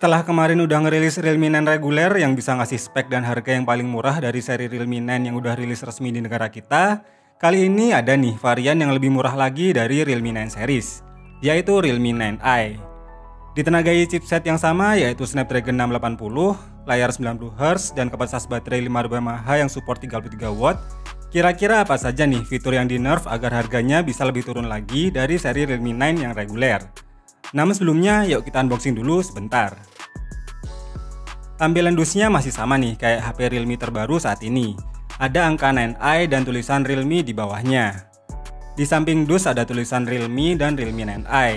Setelah kemarin udah ngerilis Realme 9 reguler yang bisa ngasih spek dan harga yang paling murah dari seri Realme 9 yang udah rilis resmi di negara kita, kali ini ada nih varian yang lebih murah lagi dari Realme 9 series, yaitu Realme 9i. Ditenagai chipset yang sama yaitu Snapdragon 680, layar 90Hz, dan kapasitas baterai 5000 mAh yang support 33 watt. Kira-kira apa saja nih fitur yang di-nerf agar harganya bisa lebih turun lagi dari seri Realme 9 yang reguler? Namun sebelumnya, yuk kita unboxing dulu sebentar. Tampilan dusnya masih sama nih kayak HP Realme terbaru saat ini. Ada angka 9i dan tulisan Realme di bawahnya. Di samping dus ada tulisan Realme dan Realme 9i.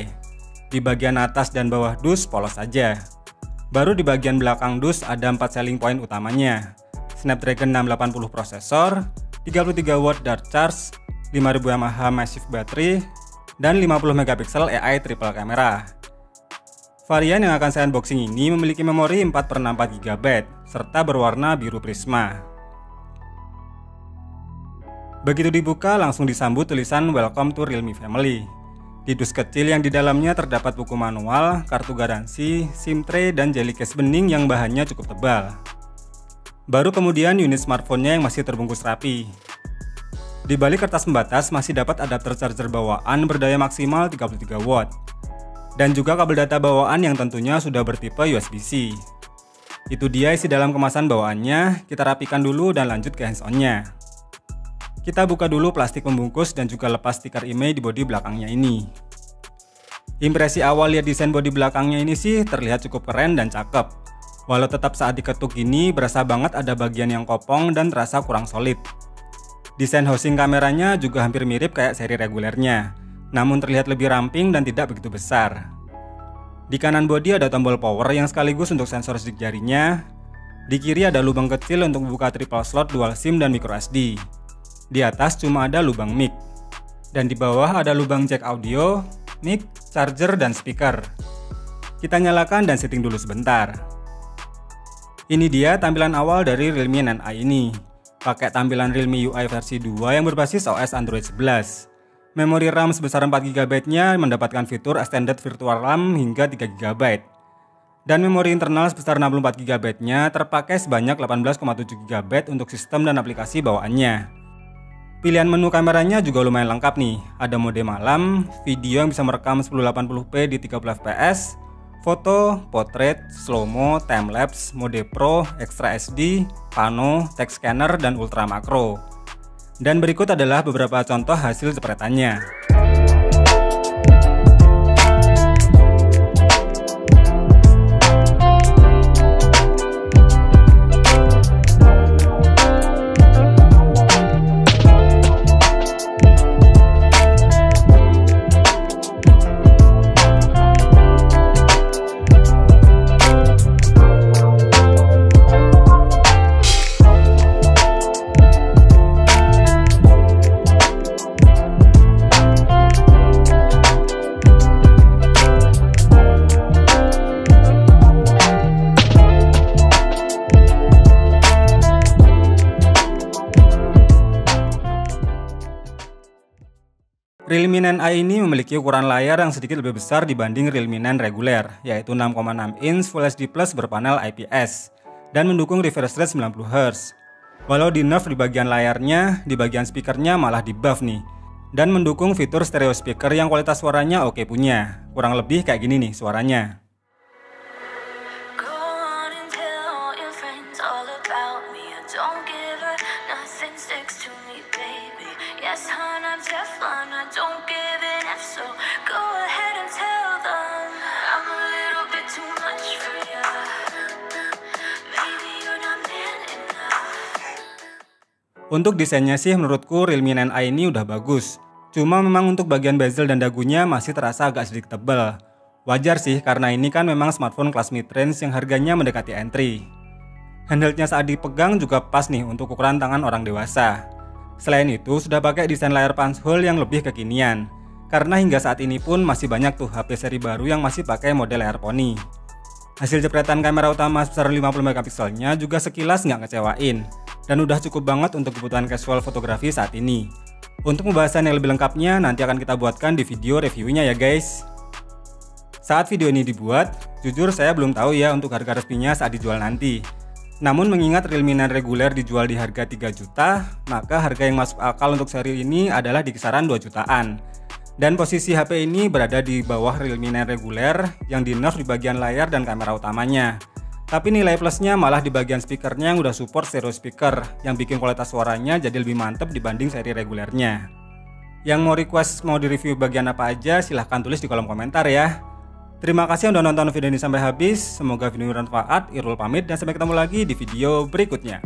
Di bagian atas dan bawah dus polos saja. Baru di bagian belakang dus ada 4 selling point utamanya. Snapdragon 680 prosesor, 33 watt dart charge, 5000 mAh massive battery, dan 50 megapiksel AI triple camera. Varian yang akan saya unboxing ini memiliki memori 4/64 GB serta berwarna biru prisma. Begitu dibuka langsung disambut tulisan Welcome to Realme Family. Di dus kecil yang di dalamnya terdapat buku manual, kartu garansi, SIM tray, dan jelly case bening yang bahannya cukup tebal. Baru kemudian unit smartphone-nya yang masih terbungkus rapi. Di balik kertas pembatas masih dapat adapter charger bawaan berdaya maksimal 33 watt. Dan juga kabel data bawaan yang tentunya sudah bertipe USB-C. Itu dia isi dalam kemasan bawaannya, kita rapikan dulu dan lanjut ke hands-on-nya. Kita buka dulu plastik pembungkus dan juga lepas stiker IMEI di bodi belakangnya ini. Impresi awal lihat desain bodi belakangnya ini sih terlihat cukup keren dan cakep. Walau tetap saat diketuk gini berasa banget ada bagian yang kopong dan terasa kurang solid. Desain housing kameranya juga hampir mirip kayak seri regulernya, namun terlihat lebih ramping dan tidak begitu besar. Di kanan bodi ada tombol power yang sekaligus untuk sensor sidik jarinya. Di kiri ada lubang kecil untuk membuka triple slot dual SIM dan micro SD. Di atas cuma ada lubang mic. Dan di bawah ada lubang jack audio, mic, charger, dan speaker. Kita nyalakan dan setting dulu sebentar. Ini dia tampilan awal dari Realme 9i ini. Pakai tampilan Realme UI versi 2 yang berbasis OS Android 11. Memori RAM sebesar 4 GB-nya mendapatkan fitur Extended Virtual RAM hingga 3 GB. Dan memori internal sebesar 64 GB-nya terpakai sebanyak 18,7 GB untuk sistem dan aplikasi bawaannya. Pilihan menu kameranya juga lumayan lengkap nih. Ada mode malam, video yang bisa merekam 1080p di 30 fps, foto, portrait, slow-mo, time-lapse, mode pro, extra SD, pano, text scanner, dan ultra makro. Dan berikut adalah beberapa contoh hasil jepretannya. Realme 9i ini memiliki ukuran layar yang sedikit lebih besar dibanding Realme 9 reguler, yaitu 6,6 inch Full HD Plus berpanel IPS, dan mendukung refresh rate 90Hz. Walau di-nerf di bagian layarnya, di bagian speakernya malah di-buff nih, dan mendukung fitur stereo speaker yang kualitas suaranya oke punya. Kurang lebih kayak gini nih suaranya. Untuk desainnya sih menurutku Realme 9i ini udah bagus. Cuma memang untuk bagian bezel dan dagunya masih terasa agak sedikit tebal. Wajar sih karena ini kan memang smartphone kelas mid-range yang harganya mendekati entry. Handheldnya saat dipegang juga pas nih untuk ukuran tangan orang dewasa. Selain itu sudah pakai desain layar punch hole yang lebih kekinian. Karena hingga saat ini pun masih banyak tuh HP seri baru yang masih pakai model layar poni. Hasil jepretan kamera utama sebesar 50 megapikselnya juga sekilas nggak ngecewain. Dan udah cukup banget untuk kebutuhan casual fotografi saat ini. Untuk pembahasan yang lebih lengkapnya nanti akan kita buatkan di video reviewnya ya guys. Saat video ini dibuat, jujur saya belum tahu ya untuk harga resminya saat dijual nanti. Namun mengingat Realme 9 reguler dijual di harga 3 juta, maka harga yang masuk akal untuk seri ini adalah di kisaran 2 jutaan. Dan posisi HP ini berada di bawah Realme 9 reguler yang di nerf di bagian layar dan kamera utamanya. Tapi nilai plusnya malah di bagian speakernya yang udah support stereo speaker, yang bikin kualitas suaranya jadi lebih mantep dibanding seri regulernya. Yang mau request mau di-review bagian apa aja silahkan tulis di kolom komentar ya. Terima kasih udah nonton video ini sampai habis, semoga video bermanfaat. Irul pamit dan sampai ketemu lagi di video berikutnya.